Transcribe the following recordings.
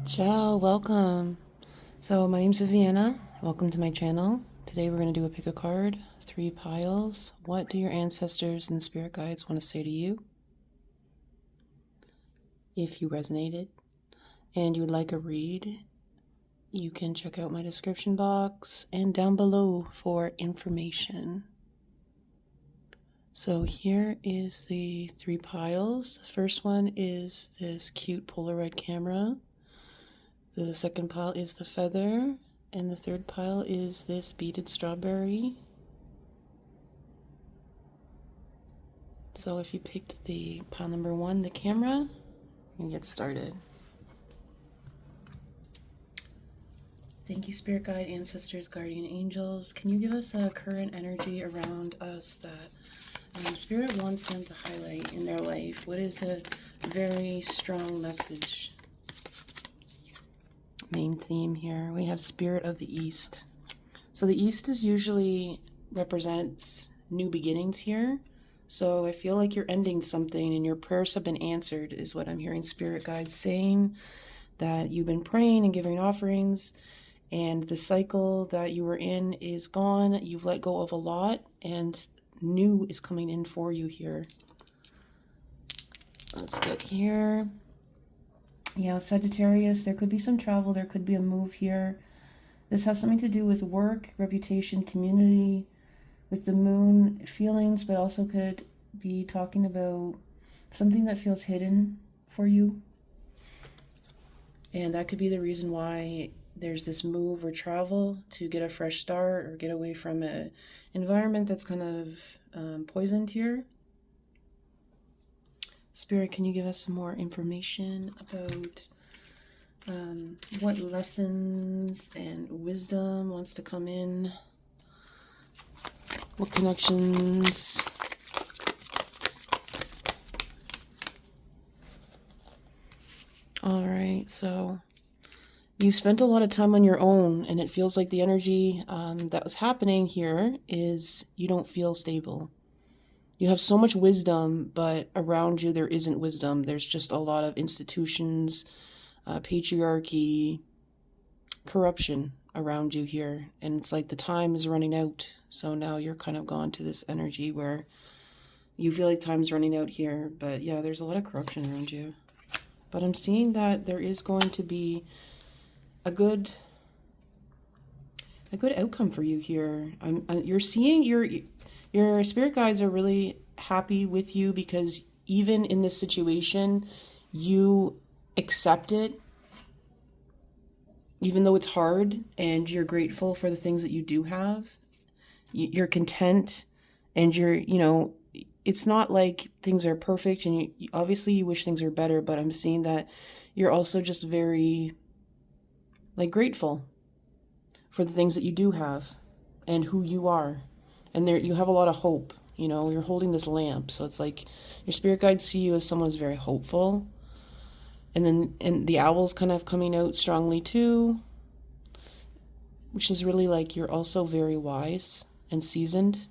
Ciao, welcome. So my name's Viviana. Welcome to my channel. Today we're going to do a pick a card, 3 piles. What do your ancestors and spirit guides want to say to you? If you resonated and you would like a read, you can check out my description box and down below for information. So here is the 3 piles. The first one is this cute Polaroid camera. The second pile is the feather, and the third pile is this beaded strawberry. So if you picked the pile number 1, the camera, you can get started. Thank you, Spirit Guide, Ancestors, Guardian Angels. Can you give us a current energy around us that Spirit wants them to highlight in their life? What is a very strong message? Main theme here, we have Spirit of the East. So the East is usually represents new beginnings here. So I feel like you're ending something and your prayers have been answered, is what I'm hearing Spirit guides saying, that you've been praying and giving offerings and the cycle that you were in is gone. You've let go of a lot and new is coming in for you here. Let's get here. Yeah, Sagittarius, there could be some travel, there could be a move here. This has something to do with work, reputation, community, with the moon, feelings, but also could be talking about something that feels hidden for you. And that could be the reason why there's this move or travel to get a fresh start or get away from an environment that's kind of poisoned here. Spirit, can you give us some more information about what lessons and wisdom wants to come in? What connections? All right, so you spent a lot of time on your own, and it feels like the energy that was happening here is you don't feel stable. You have so much wisdom, but around you there isn't wisdom. There's just a lot of institutions, patriarchy, corruption around you here. And it's like the time is running out. So now you're kind of gone to this energy where you feel like time's running out here. But yeah, there's a lot of corruption around you. But I'm seeing that there is going to be a good outcome for you here. You're seeing your spirit guides are really happy with you because even in this situation, you accept it, even though it's hard, and you're grateful for the things that you do have. You're content, and it's not like things are perfect, and obviously you wish things were better, but I'm seeing that you're also just very, grateful for the things that you do have and who you are. And there you have a lot of hope, you're holding this lamp. So it's like your spirit guides see you as someone who's very hopeful. And the owl's kind of coming out strongly too, which is really like you're also very wise and seasoned.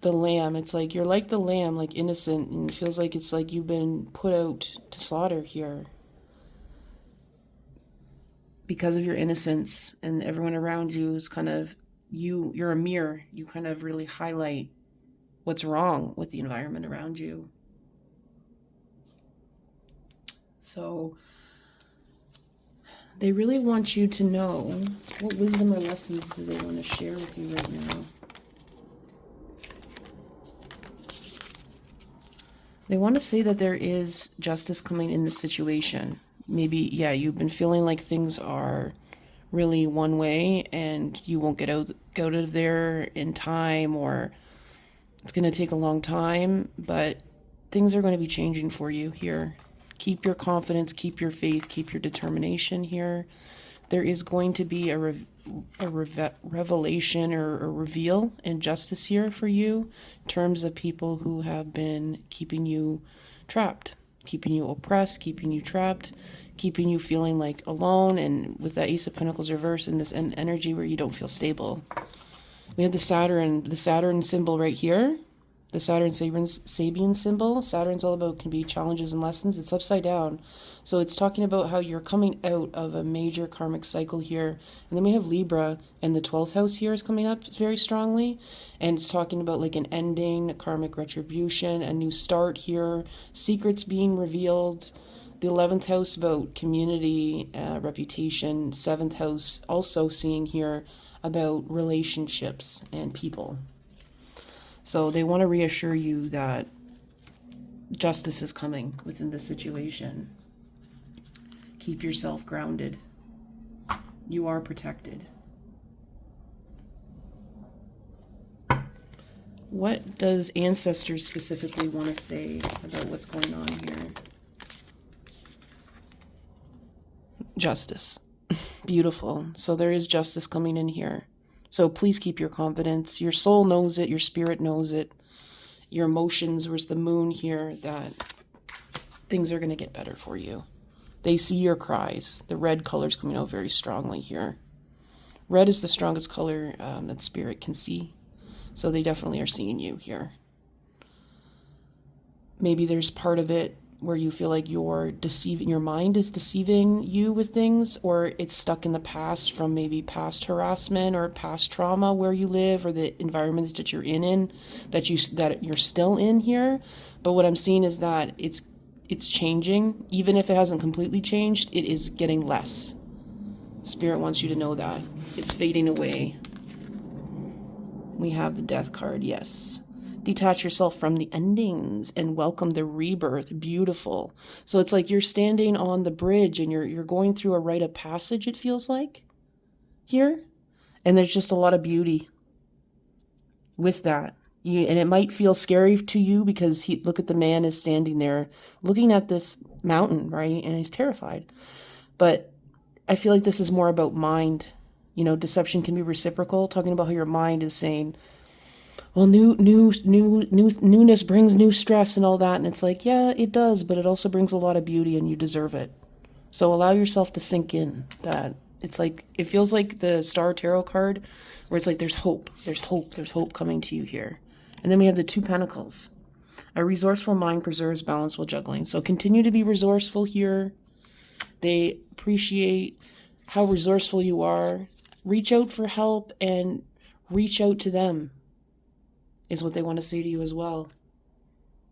The lamb, it's like you're like the lamb, like innocent, and it feels like it's like you've been put out to slaughter here because of your innocence, and everyone around you is kind of you're a mirror. You kind of really highlight what's wrong with the environment around you. So they really want you to know, what wisdom or lessons do they want to share with you right now? They want to say that there is justice coming in this situation. Maybe, yeah, you've been feeling like things are really one way and you won't get out of there in time, or it's going to take a long time, but things are going to be changing for you here. Keep your confidence, keep your faith, keep your determination here. There is going to be a revelation or a reveal and justice here for you in terms of people who have been keeping you trapped, keeping you oppressed, keeping you trapped, keeping you feeling like alone, and with that Ace of Pentacles reverse and this energy where you don't feel stable. We have the Saturn symbol right here. The Sabian symbol. Saturn's all about can be challenges and lessons. It's upside down. So it's talking about how you're coming out of a major karmic cycle here. And then we have Libra, and the 12th house here is coming up very strongly. And it's talking about like an ending, karmic retribution, a new start here, secrets being revealed. The 11th house about community, reputation. 7th house also seeing here about relationships and people. So they want to reassure you that justice is coming within this situation. Keep yourself grounded. You are protected. What does Ancestor specifically want to say about what's going on here? Justice. Beautiful. So there is justice coming in here. So please keep your confidence. Your soul knows it. Your spirit knows it. Your emotions, where's the moon here, that things are going to get better for you. They see your cries. The red color's coming out very strongly here. Red is the strongest color that spirit can see. So they definitely are seeing you here. Maybe there's part of it where you feel like your mind is deceiving you with things, or it's stuck in the past from maybe past harassment or past trauma where you live, or the environment that you're in that you're still in here. But what I'm seeing is that it's changing. Even if it hasn't completely changed, it is getting less. Spirit wants you to know that it's fading away. We have the Death card. Yes. Detach yourself from the endings and welcome the rebirth. Beautiful. So it's like you're standing on the bridge and you're going through a rite of passage, it feels like, here. And there's just a lot of beauty with that. And it might feel scary to you because look at the man is standing there looking at this mountain, right? And he's terrified. But I feel like this is more about mind. You know, deception can be reciprocal, talking about how your mind is saying, well, newness brings new stress and all that. And it's like, yeah, it does, but it also brings a lot of beauty and you deserve it. So allow yourself to sink in that it's like, it feels like the Star Tarot card where it's like, there's hope coming to you here. And then we have the 2 Pentacles. A resourceful mind preserves balance while juggling. So continue to be resourceful here. They appreciate how resourceful you are. Reach out for help and reach out to them is what they want to say to you as well.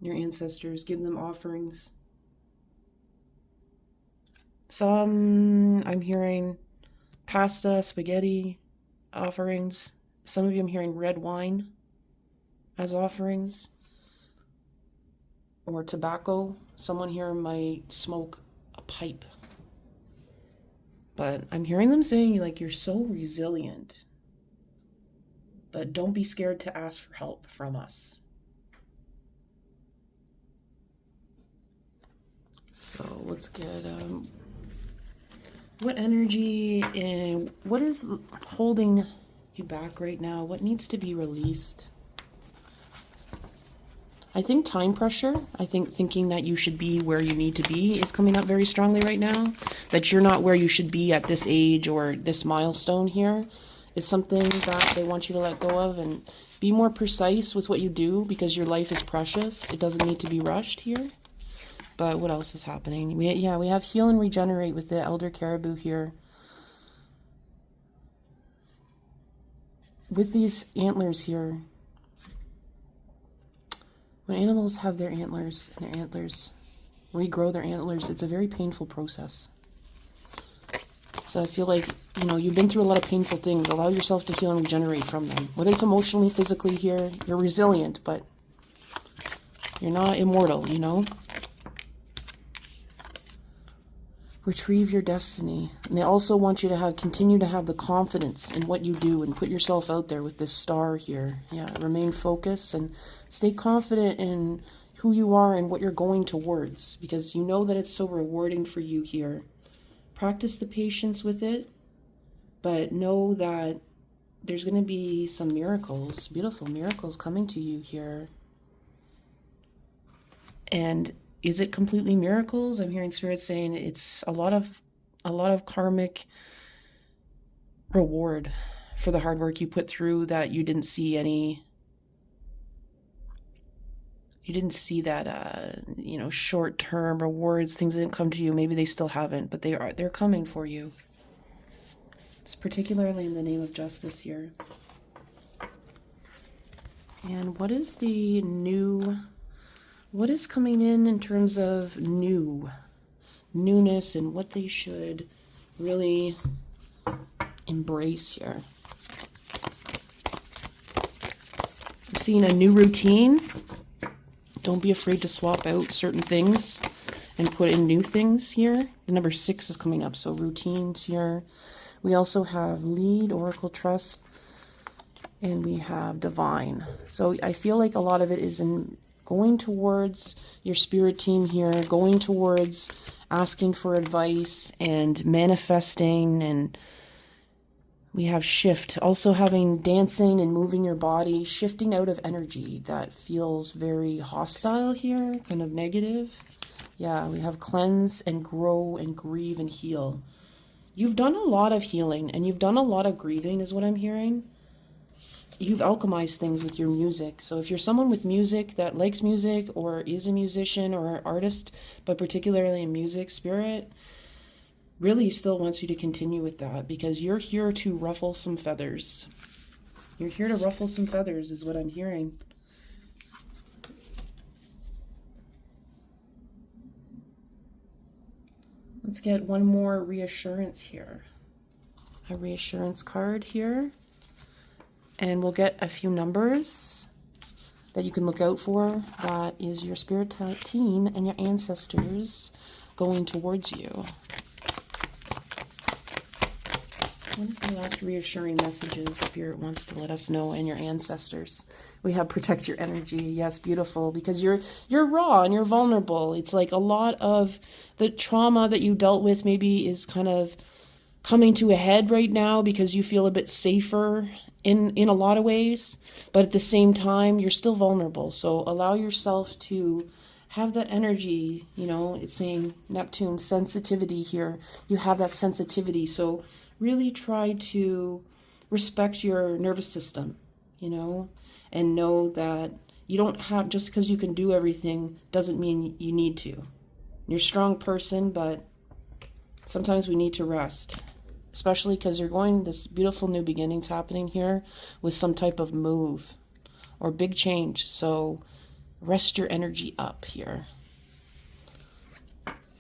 Your ancestors, give them offerings. Some, I'm hearing pasta, spaghetti offerings. Some of you, I'm hearing red wine as offerings. Or tobacco. Someone here might smoke a pipe. But I'm hearing them saying, like, you're so resilient. But don't be scared to ask for help from us. So let's get, what energy and what is holding you back right now? What needs to be released? I think time pressure. I think thinking that you should be where you need to be is coming up very strongly right now. That you're not where you should be at this age or this milestone here is something that they want you to let go of and be more precise with what you do because your life is precious. It doesn't need to be rushed here. But what else is happening? We have heal and regenerate with the Elder Caribou here. With these antlers here, when animals have their antlers and their antlers regrow their antlers, it's a very painful process. So I feel like, you know, you've been through a lot of painful things. Allow yourself to heal and regenerate from them. Whether it's emotionally, physically here, you're resilient, but you're not immortal, you know? Retrieve your destiny. And they also want you to continue to have the confidence in what you do and put yourself out there with this star here. Yeah, remain focused and stay confident in who you are and what you're going towards because you know that it's so rewarding for you here. Practice the patience with it, but know that there's going to be some miracles, beautiful miracles coming to you here. And is it completely miracles? I'm hearing Spirit saying it's a lot of karmic reward for the hard work you put through that you didn't see any you didn't see that, you know, short-term rewards, things didn't come to you. Maybe they still haven't, but they're coming for you. It's particularly in the name of justice here. And what is the new, what is coming in terms of newness and what they should really embrace here? I'm seeing a new routine. Don't be afraid to swap out certain things and put in new things here. The number 6 is coming up, so routines here. We also have lead, oracle, trust, and we have divine. So I feel like a lot of it is in going towards your spirit team here, going towards asking for advice and manifesting, and we have shift, also having dancing and moving your body, shifting out of energy that feels very hostile here, kind of negative. Yeah, we have cleanse and grow and grieve and heal. You've done a lot of healing and you've done a lot of grieving is what I'm hearing. You've alchemized things with your music. So if you're someone with music that likes music or is a musician or an artist, but particularly in music spirit, really still wants you to continue with that because you're here to ruffle some feathers. You're here to ruffle some feathers is what I'm hearing. Let's get one more reassurance here. A reassurance card here. And we'll get a few numbers that you can look out for. That is your spirit team and your ancestors going towards you. What is the last reassuring messages Spirit wants to let us know and your ancestors? We have protect your energy. Yes, beautiful. Because you're raw and you're vulnerable. It's like a lot of the trauma that you dealt with maybe is kind of coming to a head right now because you feel a bit safer in a lot of ways. But at the same time, you're still vulnerable. So allow yourself to have that energy. You know, it's saying Neptune, sensitivity here. You have that sensitivity. So really try to respect your nervous system, you know, and know that you don't have, just because you can do everything doesn't mean you need to. You're a strong person, but sometimes we need to rest, especially because you're going, this beautiful new beginnings happening here with some type of move or big change. So rest your energy up here.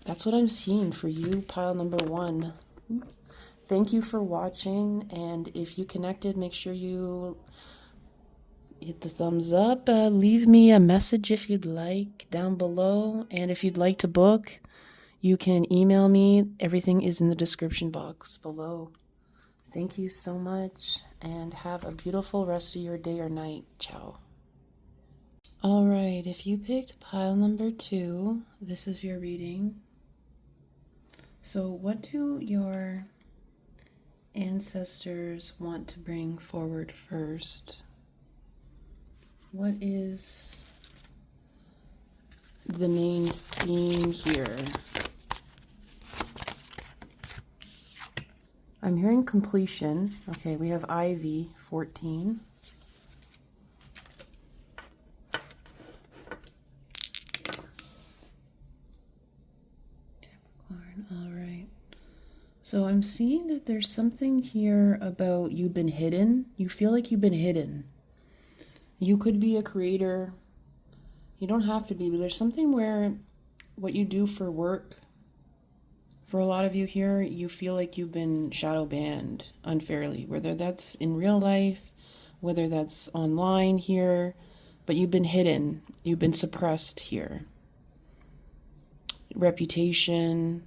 That's what I'm seeing for you, pile number 1. Thank you for watching, and if you connected, make sure you hit the thumbs up. Leave me a message if you'd like down below, and if you'd like to book, you can email me. Everything is in the description box below. Thank you so much, and have a beautiful rest of your day or night. Ciao. All right, if you picked pile number 2, this is your reading. So what do your ancestors want to bring forward first? What is the main theme here? I'm hearing completion. Okay, we have Ivy 14. Capricorn, all right. So I'm seeing that there's something here about you've been hidden. You feel like you've been hidden. You could be a creator. You don't have to be, but there's something where what you do for work, for a lot of you here, you feel like you've been shadow banned unfairly, whether that's in real life, whether that's online here, but you've been hidden. You've been suppressed here. Reputation.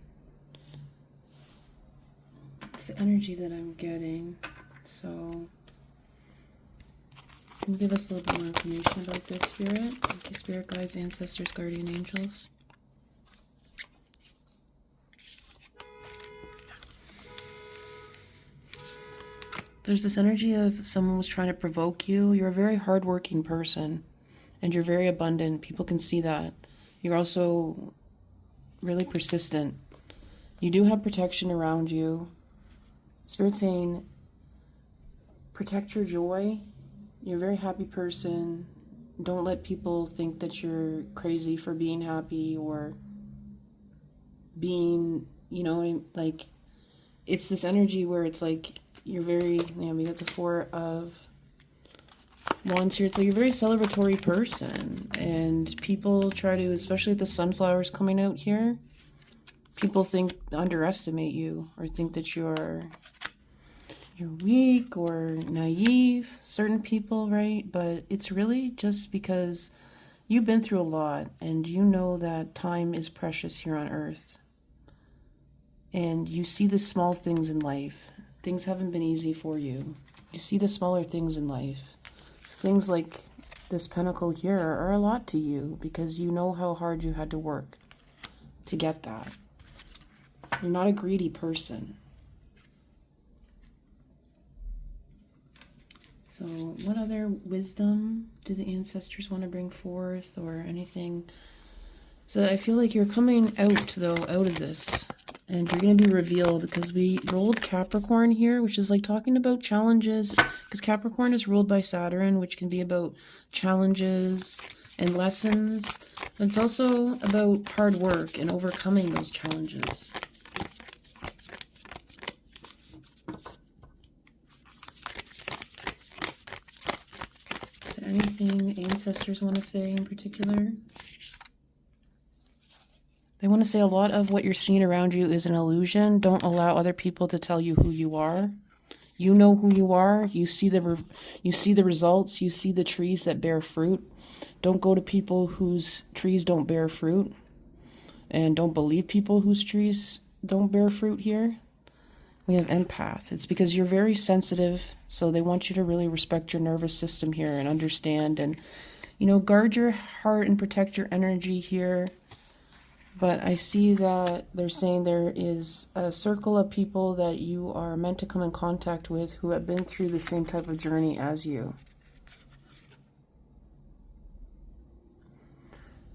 It's the energy that I'm getting. So can you give us a little bit more information about this, Spirit? Thank you, Spirit guides, ancestors, guardian angels. There's this energy of someone was trying to provoke you. You're a very hardworking person and you're very abundant. People can see that. You're also really persistent. You do have protection around you. Spirit's saying, protect your joy. You're a very happy person. Don't let people think that you're crazy for being happy or being, you know, like, it's this energy where it's like you're very, yeah, we got the Four of Wands here. It's like you're a very celebratory person, and people try to, especially with the sunflowers coming out here, people underestimate you or think that you're weak or naive, certain people, right? But it's really just because you've been through a lot, and you know that time is precious here on earth. And you see the small things in life. Things haven't been easy for you. You see the smaller things in life. Things like this pentacle here are a lot to you because you know how hard you had to work to get that. You're not a greedy person. So what other wisdom do the ancestors want to bring forth or anything? So I feel like you're coming out, though, out of this. And you're going to be revealed because we rolled Capricorn here, which is like talking about challenges. Because Capricorn is ruled by Saturn, which can be about challenges and lessons. But it's also about hard work and overcoming those challenges. Anything ancestors want to say in particular? They want to say a lot of what you're seeing around you is an illusion. Don't allow other people to tell you who you are. You know who you are. You see the results. You see the trees that bear fruit. Don't go to people whose trees don't bear fruit. And don't believe people whose trees don't bear fruit here. We have empath. It's because you're very sensitive, so they want you to really respect your nervous system here and understand and, you know, guard your heart and protect your energy here. But I see that they're saying there is a circle of people that you are meant to come in contact with who have been through the same type of journey as you.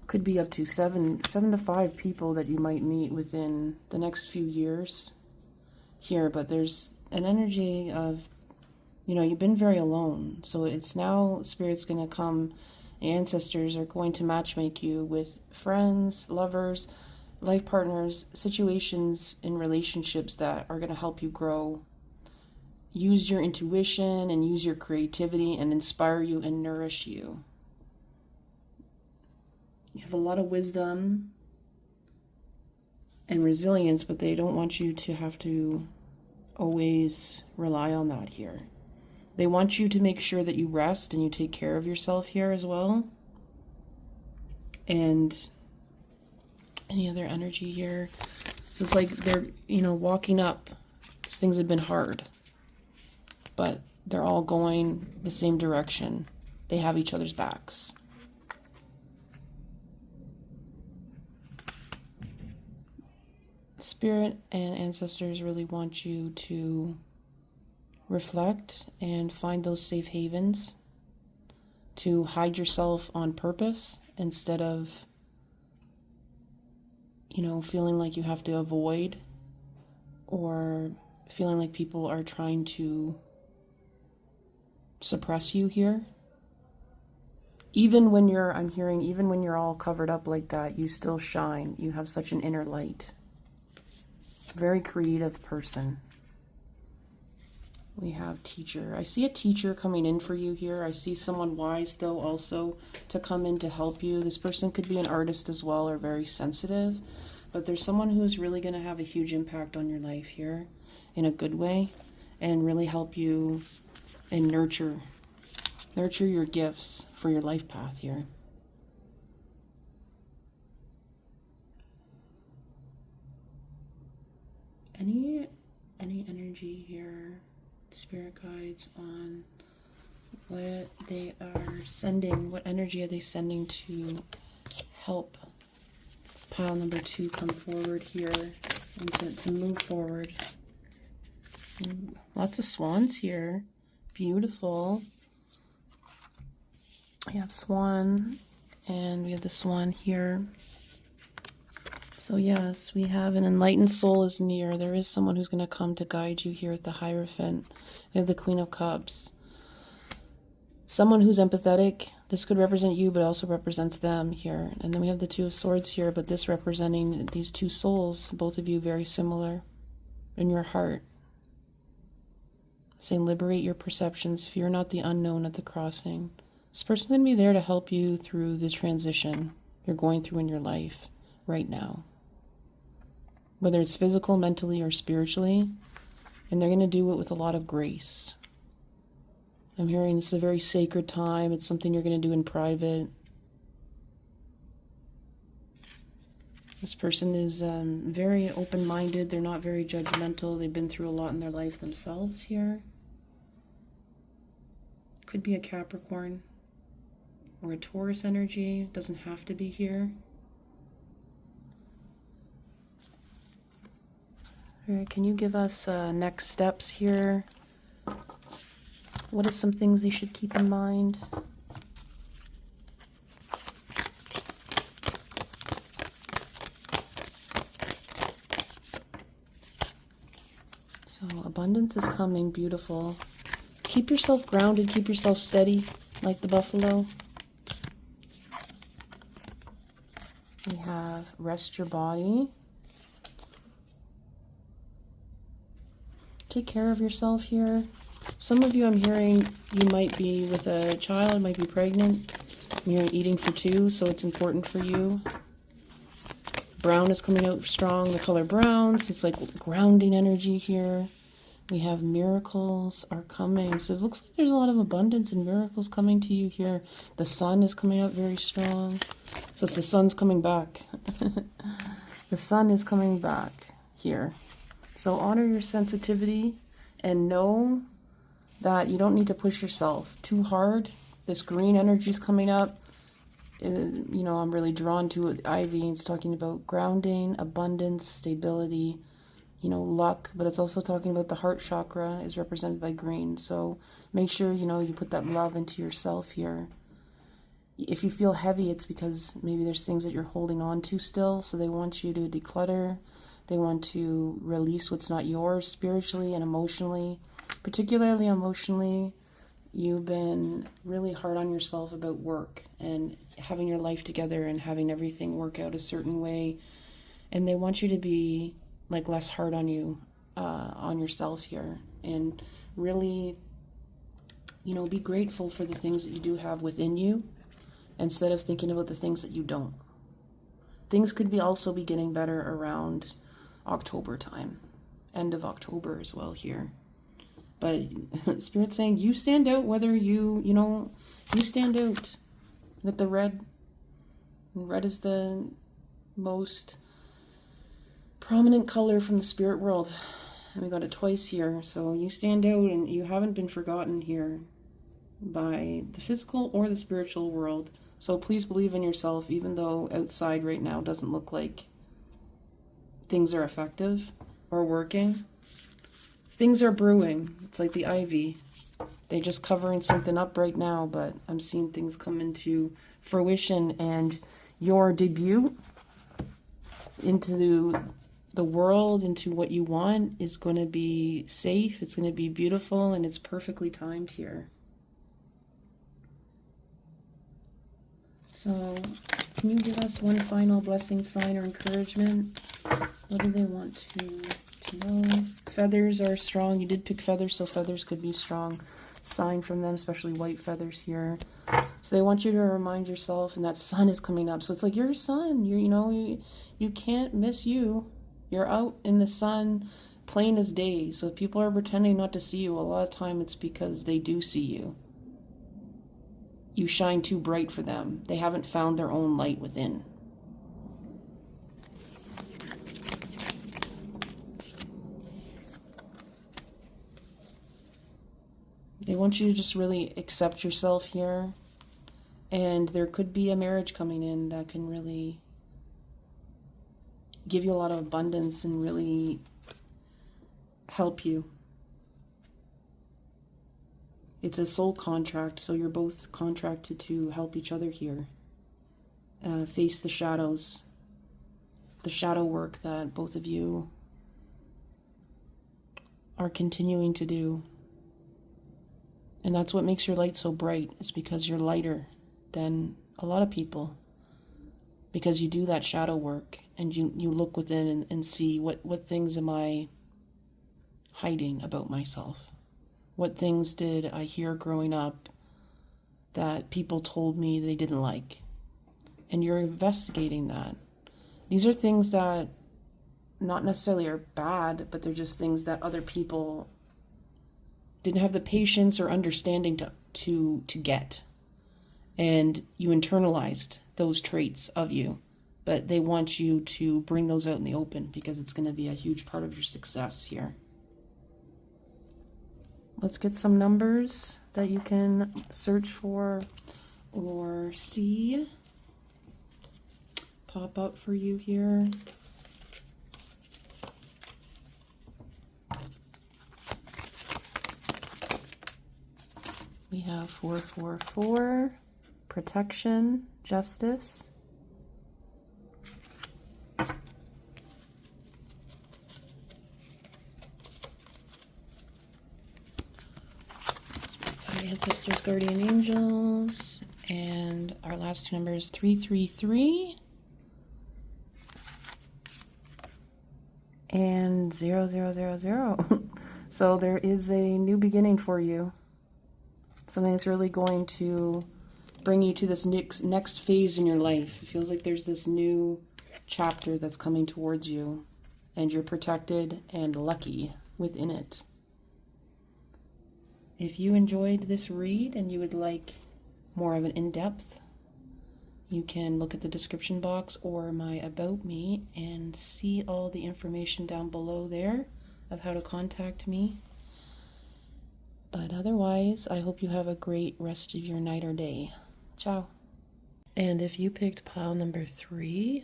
Could be up to seven to 5 people that you might meet within the next few years here. But there's an energy of, you know, you've been very alone. So it's now Spirit's going to come. Ancestors are going to matchmake you with friends, lovers, life partners, situations in relationships that are going to help you grow. Use your intuition and use your creativity and inspire you and nourish you. You have a lot of wisdom and resilience, but they don't want you to have to always rely on that here. They want you to make sure that you rest and you take care of yourself here as well. And any other energy here. So it's like they're, you know, walking up. Things have been hard. But they're all going the same direction. They have each other's backs. Spirit and ancestors really want you to reflect and find those safe havens, to hide yourself on purpose instead of, you know, feeling like you have to avoid or feeling like people are trying to suppress you here. Even when you're, I'm hearing, even when you're all covered up like that, you still shine. You have such an inner light. Very creative person. We have teacher. I see a teacher coming in for you here. I see someone wise, though, also to come in to help you. This person could be an artist as well or very sensitive. But there's someone who's really going to have a huge impact on your life here in a good way and really help you and nurture your gifts for your life path here. Any energy here, spirit guides, on what they are sending, what energy are they sending to help pile number 2 come forward here and to move forward. Ooh, lots of swans here. Beautiful. We have swan and we have the swan here. So yes, we have an enlightened soul is near. There is someone who's going to come to guide you here at the Hierophant. We have the Queen of Cups. Someone who's empathetic, This could represent you, but also represents them here. And then we have the Two of Swords here, but this representing these two souls, both of you very similar in your heart. Saying liberate your perceptions, fear not the unknown at the crossing. This person's going to be there to help you through the transition you're going through in your life right now. Whether it's physical, mentally, or spiritually. And they're going to do it with a lot of grace. I'm hearing this is a very sacred time. It's something you're going to do in private. This person is very open-minded. They're not very judgmental. They've been through a lot in their life themselves here. Could be a Capricorn or a Taurus energy. It doesn't have to be here. All right, can you give us next steps here? What are some things you should keep in mind? So abundance is coming, beautiful. Keep yourself grounded, keep yourself steady, like the buffalo. We have rest your body. Take care of yourself here. Some of you, I'm hearing you might be with a child, might be pregnant. I'm hearing eating for two, so it's important for you. Brown is coming out strong, the color brown, so it's like grounding energy here. We have miracles are coming. So it looks like there's a lot of abundance and miracles coming to you here. The sun is coming out very strong. So it's the sun's coming back. The sun is coming back here. So honor your sensitivity and know that you don't need to push yourself too hard. This green energy is coming up. You know, I'm really drawn to it. Ivy, it's talking about grounding, abundance, stability, you know, luck, but it's also talking about the heart chakra is represented by green. So make sure, you know, you put that love into yourself here. If you feel heavy, it's because maybe there's things that you're holding on to still. So they want you to declutter. They want to release what's not yours spiritually and emotionally. Particularly emotionally, you've been really hard on yourself about work and having your life together and having everything work out a certain way. And they want you to be like less hard on you, on yourself here. And really, you know, be grateful for the things that you do have within you instead of thinking about the things that you don't. Things could be also be getting better around October time, end of October as well here. But Spirit's saying you stand out, whether you stand out with the red. Red is the most prominent color from the spirit world. And we got it twice here. So you stand out and you haven't been forgotten here by the physical or the spiritual world. So please believe in yourself, even though outside right now doesn't look like things are effective or working. Things are brewing. It's like the ivy. They're just covering something up right now, but I'm seeing things come into fruition, and your debut into the world, into what you want, is going to be safe, it's going to be beautiful, and it's perfectly timed here. So, can you give us one final blessing, sign, or encouragement? What do they want to know? Feathers are strong. You did pick feathers, so feathers could be strong sign from them, especially white feathers here. So they want you to remind yourself, and that sun is coming up. So it's like, you're a sun. You can't miss you. You're out in the sun, plain as day. So if people are pretending not to see you, a lot of time it's because they do see you. You shine too bright for them. They haven't found their own light within. They want you to just really accept yourself here. And there could be a marriage coming in that can really give you a lot of abundance and really help you. It's a soul contract, so you're both contracted to help each other here. Face the shadows. The shadow work that both of you are continuing to do. And that's what makes your light so bright, is because you're lighter than a lot of people, because you do that shadow work and you look within and see what things am I hiding about myself? What things did I hear growing up that people told me they didn't like? And you're investigating that. These are things that not necessarily are bad, but they're just things that other people didn't have the patience or understanding to get. And you internalized those traits of you, but they want you to bring those out in the open because it's going to be a huge part of your success here. Let's get some numbers that you can search for or see pop up for you here. We have 444, protection, justice. Ancestors, guardian angels, and our last two numbers, 333 and 0000. So there is a new beginning for you. Something that's really going to bring you to this next phase in your life. It feels like there's this new chapter that's coming towards you, and you're protected and lucky within it. If you enjoyed this read and you would like more of an in-depth, you can look at the description box or my About Me and see all the information down below there of how to contact me. But otherwise, I hope you have a great rest of your night or day. Ciao. And if you picked pile number 3,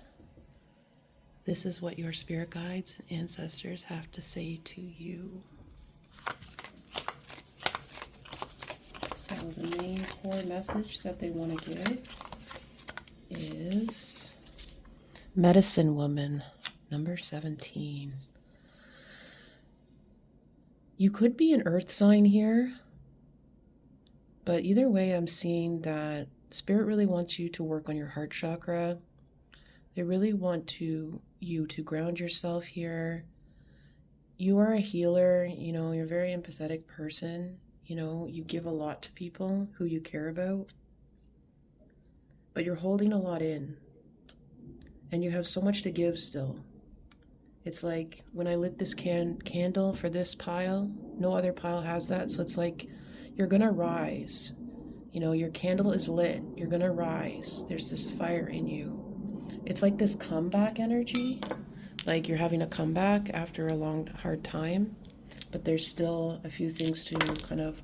this is what your spirit guides and ancestors have to say to you. So the main core message that they want to give is Medicine Woman, number 17. You could be an earth sign here, but either way, I'm seeing that Spirit really wants you to work on your heart chakra. They really want you to ground yourself here. You are a healer, you know, you're a very empathetic person. You know, you give a lot to people who you care about, but you're holding a lot in, and you have so much to give still. It's like when I lit this candle for this pile, no other pile has that, so it's like you're gonna rise. You know, your candle is lit, you're gonna rise. There's this fire in you. It's like this comeback energy, like you're having a comeback after a long, hard time, but there's still a few things to kind of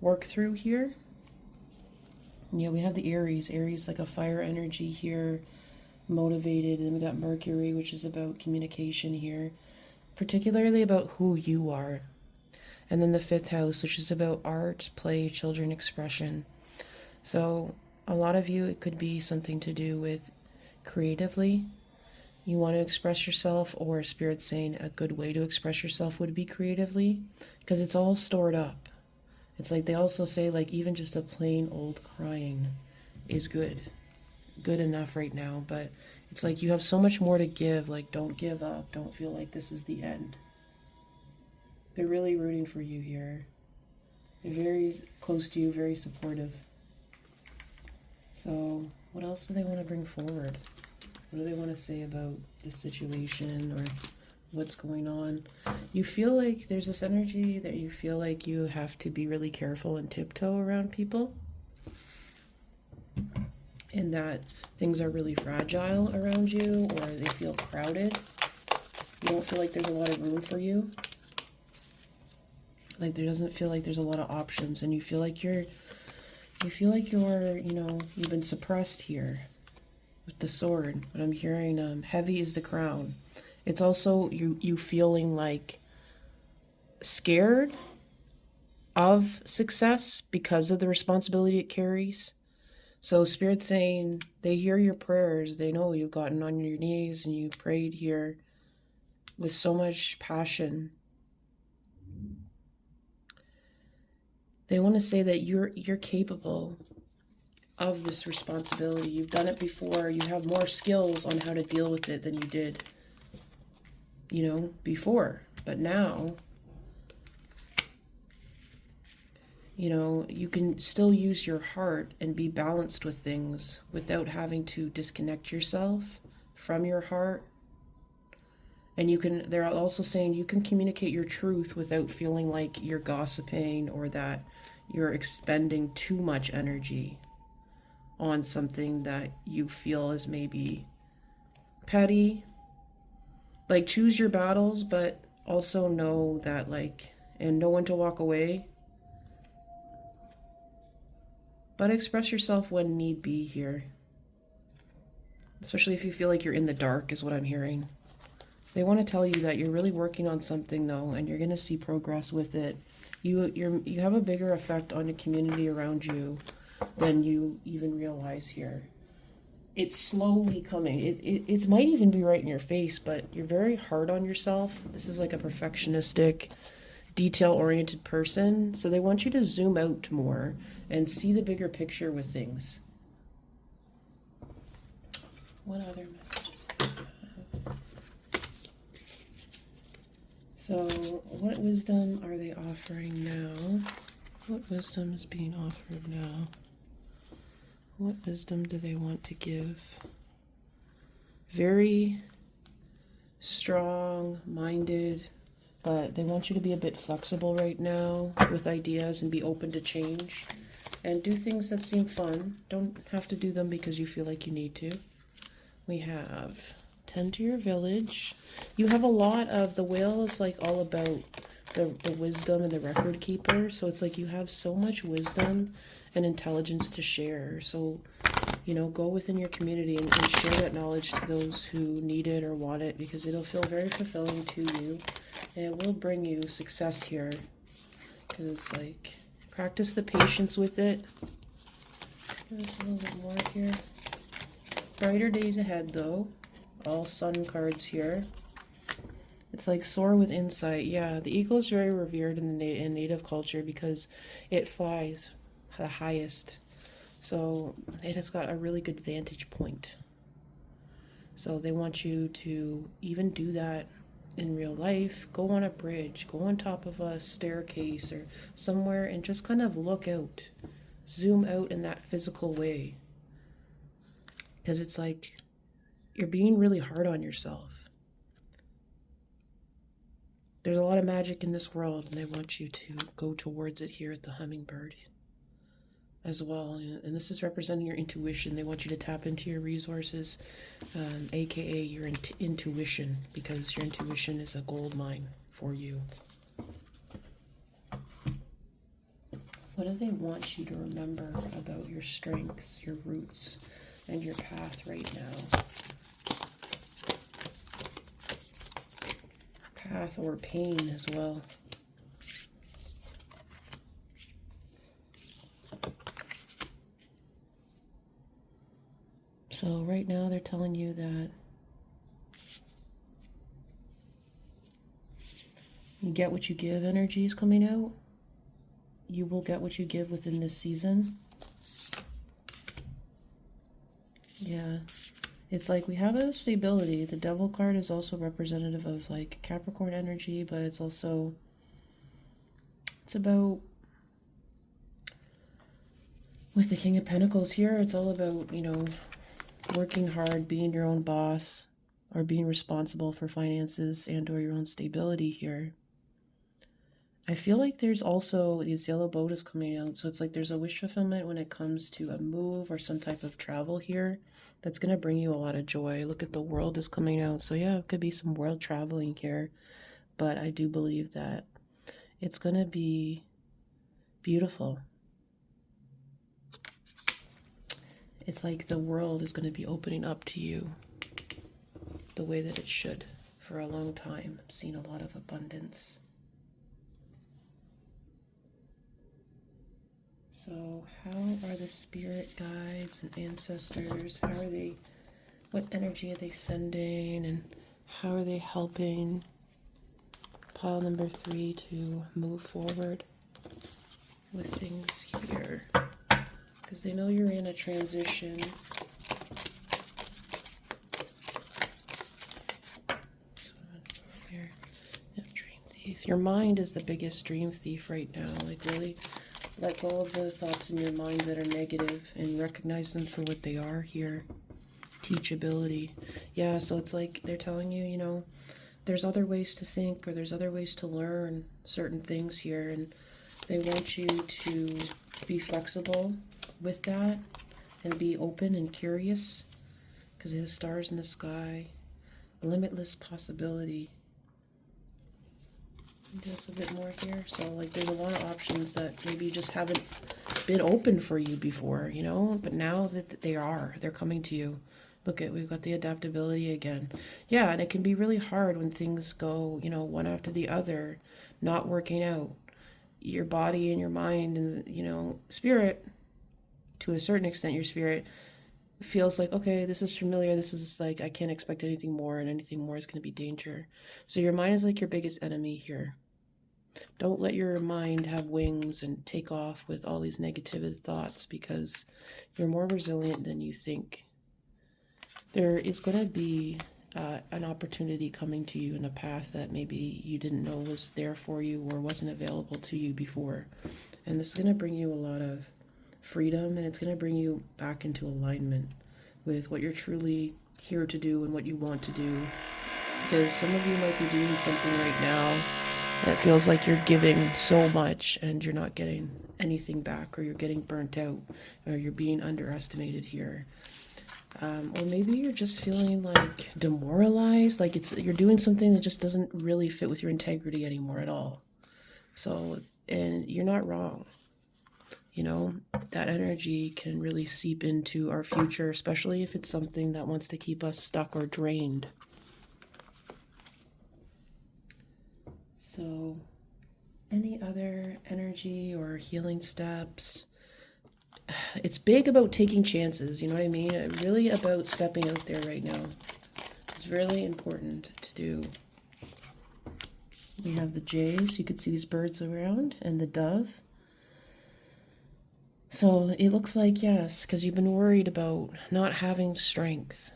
work through here. Yeah, we have the Aries like a fire energy here, motivated, and we got Mercury, which is about communication here, particularly about who you are. And then the 5th house, which is about art, play, children, expression. So a lot of you, it could be something to do with creatively. You want to express yourself, or Spirit saying a good way to express yourself would be creatively, because it's all stored up. It's like they also say, like, even just a plain old crying is good enough right now, but it's like you have so much more to give. Like, don't give up, don't feel like this is the end. They're really rooting for you here. They're very close to you, very supportive. So what else do they want to bring forward? What do they want to say about this situation or what's going on? You feel like there's this energy that you feel like you have to be really careful and tiptoe around people, and that things are really fragile around you, or they feel crowded. You don't feel like there's a lot of room for you. Like there doesn't feel like there's a lot of options, and you feel like you're, you know, you've been suppressed here with the sword. But I'm hearing heavy is the crown. It's also you feeling like scared of success because of the responsibility it carries. So Spirit's saying they hear your prayers. They know you've gotten on your knees and you prayed here with so much passion. They want to say that you're capable of this responsibility. You've done it before. You have more skills on how to deal with it than you did, you know, before. But now, you know, you can still use your heart and be balanced with things without having to disconnect yourself from your heart. And you can, they're also saying you can communicate your truth without feeling like you're gossiping or that you're expending too much energy on something that you feel is maybe petty. Like, choose your battles, but also know that, like, and know when to walk away. But express yourself when need be here. Especially if you feel like you're in the dark, is what I'm hearing. They want to tell you that you're really working on something, though, and you're going to see progress with it. You have a bigger effect on the community around you than you even realize here. It's slowly coming. It might even be right in your face, but you're very hard on yourself. This is like a perfectionistic, detail-oriented person. So they want you to zoom out more and see the bigger picture with things. What other messages do we have? So, what wisdom are they offering now? What wisdom is being offered now? What wisdom do they want to give? Very strong-minded, but they want you to be a bit flexible right now with ideas and be open to change. And do things that seem fun. Don't have to do them because you feel like you need to. We have tend to your village. You have a lot of, the whale is like all about the wisdom and the record keeper. So it's like you have so much wisdom and intelligence to share. So, you know, go within your community and share that knowledge to those who need it or want it, because it'll feel very fulfilling to you. And it will bring you success here. Because it's like, practice the patience with it. Give us a little bit more here. Brighter days ahead, though. All sun cards here. It's like soar with insight. Yeah, the eagle is very revered in native culture because it flies the highest. So it has got a really good vantage point. So they want you to even do that in real life. Go on a bridge, go on top of a staircase or somewhere and just kind of look out. Zoom out in that physical way. Because it's like you're being really hard on yourself. There's a lot of magic in this world, and they want you to go towards it here at the hummingbird as well. And this is representing your intuition. They want you to tap into your resources, aka your intuition, because your intuition is a gold mine for you. What do they want you to remember about your strengths, your roots, and your path right now? Path or pain as well. So right now they're telling you that you get what you give. Energy is coming out. You will get what you give within this season. Yeah. It's like we have a stability. The Devil card is also representative of like Capricorn energy, but it's also, it's about, with the King of Pentacles here, it's all about, you know, working hard, being your own boss, or being responsible for finances and or your own stability here. I feel like there's also, this yellow boat is coming out, so it's like there's a wish fulfillment when it comes to a move or some type of travel here that's going to bring you a lot of joy. Look at the world is coming out, so yeah, it could be some world traveling here, but I do believe that it's going to be beautiful. It's like the world is going to be opening up to you the way that it should. For a long time, I've seen a lot of abundance. So how are the spirit guides and ancestors, how are they, what energy are they sending, and how are they helping pile number 3 to move forward with things here? because they know you're in a transition. Your mind is the biggest dream thief right now. Like, really let go of the thoughts in your mind that are negative and recognize them for what they are here. Teachability. Yeah, so it's like they're telling you, you know, there's other ways to think, or there's other ways to learn certain things here, and they want you to be flexible with that and be open and curious, because the stars in the sky, limitless possibility. Just a bit more here. So like there's a lot of options that maybe just haven't been open for you before, you know, but now that they're coming to you. Look at, we've got the adaptability again. Yeah, and it can be really hard when things go, you know, one after the other, not working out. Your body and your mind and, you know, spirit, to a certain extent, your spirit feels like, okay, this is familiar, this is like, I can't expect anything more, and anything more is going to be danger. So your mind is like your biggest enemy here. Don't let your mind have wings and take off with all these negative thoughts, because you're more resilient than you think. There is going to be an opportunity coming to you in a path that maybe you didn't know was there for you or wasn't available to you before. And this is going to bring you a lot of freedom, and it's going to bring you back into alignment with what you're truly here to do and what you want to do. Because some of you might be doing something right now that feels like you're giving so much and you're not getting anything back, or you're getting burnt out, or you're being underestimated here. Or maybe you're just feeling like demoralized, like you're doing something that just doesn't really fit with your integrity anymore at all. So, and you're not wrong. You know, that energy can really seep into our future, especially if it's something that wants to keep us stuck or drained. So, any other energy or healing steps? It's big about taking chances, you know what I mean? Really about stepping out there right now. It's really important to do. We have the jays, you could see these birds around, and the dove. So it looks like, yes, because you've been worried about not having strength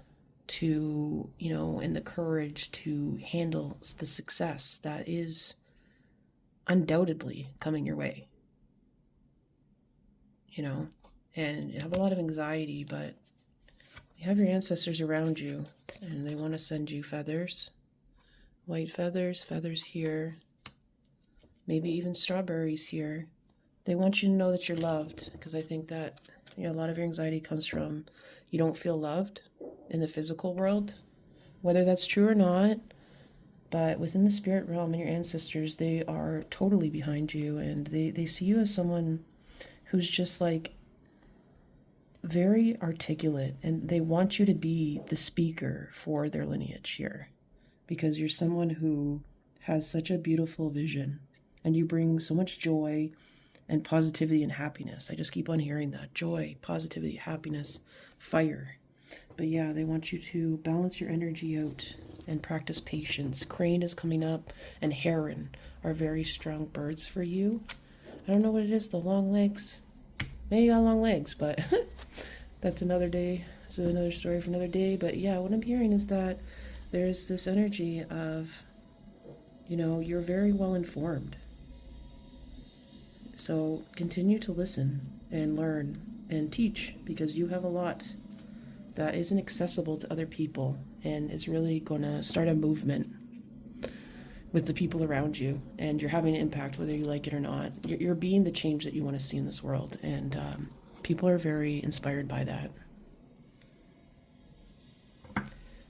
to, you know, and the courage to handle the success that is undoubtedly coming your way. You know, and you have a lot of anxiety, but you have your ancestors around you, and they want to send you feathers, white feathers, feathers here, maybe even strawberries here. They want you to know that you're loved, because I think that, you know, a lot of your anxiety comes from you don't feel loved in the physical world, whether that's true or not. But within the spirit realm and your ancestors, they are totally behind you, and they see you as someone who's just like very articulate, and they want you to be the speaker for their lineage here, because you're someone who has such a beautiful vision, and you bring so much joy and positivity and happiness. I just keep on hearing that. Joy, positivity, happiness, fire. But yeah, they want you to balance your energy out and practice patience. Crane is coming up, and heron are very strong birds for you. I don't know what it is, the long legs. Maybe you got long legs, but that's another day. It's another story for another day. But yeah, what I'm hearing is that there's this energy of, you know, you're very well informed. So continue to listen and learn and teach, because you have a lot that isn't accessible to other people, and is really going to start a movement with the people around you, and you're having an impact whether you like it or not. You're being the change that you want to see in this world, and people are very inspired by that.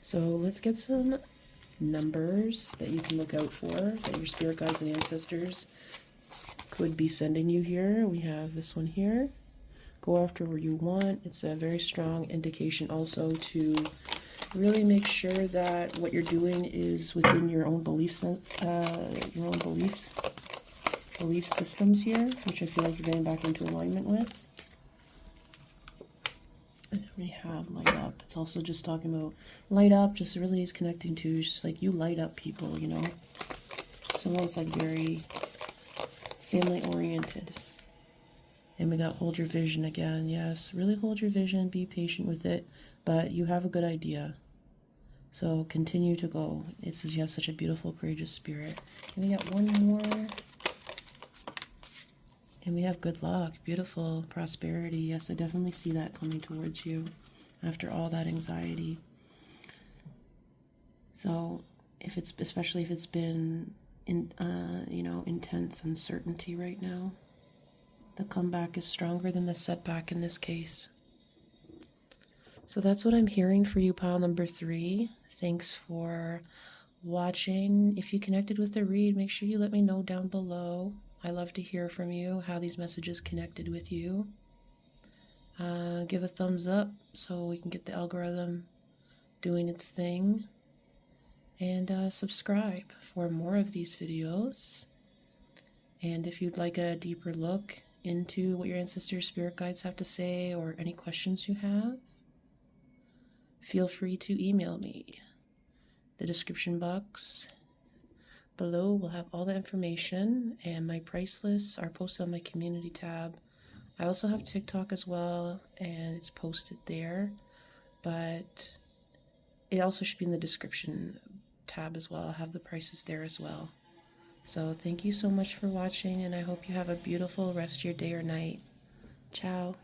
So let's get some numbers that you can look out for, that your spirit guides and ancestors could be sending you here. We have this one here. Go after where you want. It's a very strong indication also to really make sure that what you're doing is within your own belief systems here, which I feel like you're getting back into alignment with. And we have light up. It's also just talking about light up, just really is connecting to just like you light up people, you know. Someone's like very family oriented. And we got hold your vision again. Yes, really hold your vision, be patient with it, but you have a good idea. So continue to go. It says you have such a beautiful, courageous spirit. And we got one more. And we have good luck, beautiful prosperity. Yes, I definitely see that coming towards you after all that anxiety. So especially if it's been intense uncertainty right now, the comeback is stronger than the setback in this case. So that's what I'm hearing for you, pile number 3. Thanks for watching. If you connected with the read, make sure you let me know down below. I love to hear from you, how these messages connected with you. Give a thumbs up so we can get the algorithm doing its thing. And subscribe for more of these videos. And if you'd like a deeper look into what your ancestors' spirit guides have to say, or any questions you have, feel free to email me. The description box below will have all the information, and my price lists are posted on my community tab. I also have TikTok as well, and it's posted there, but it also should be in the description tab as well. I'll have the prices there as well. So thank you so much for watching, and I hope you have a beautiful rest of your day or night. Ciao.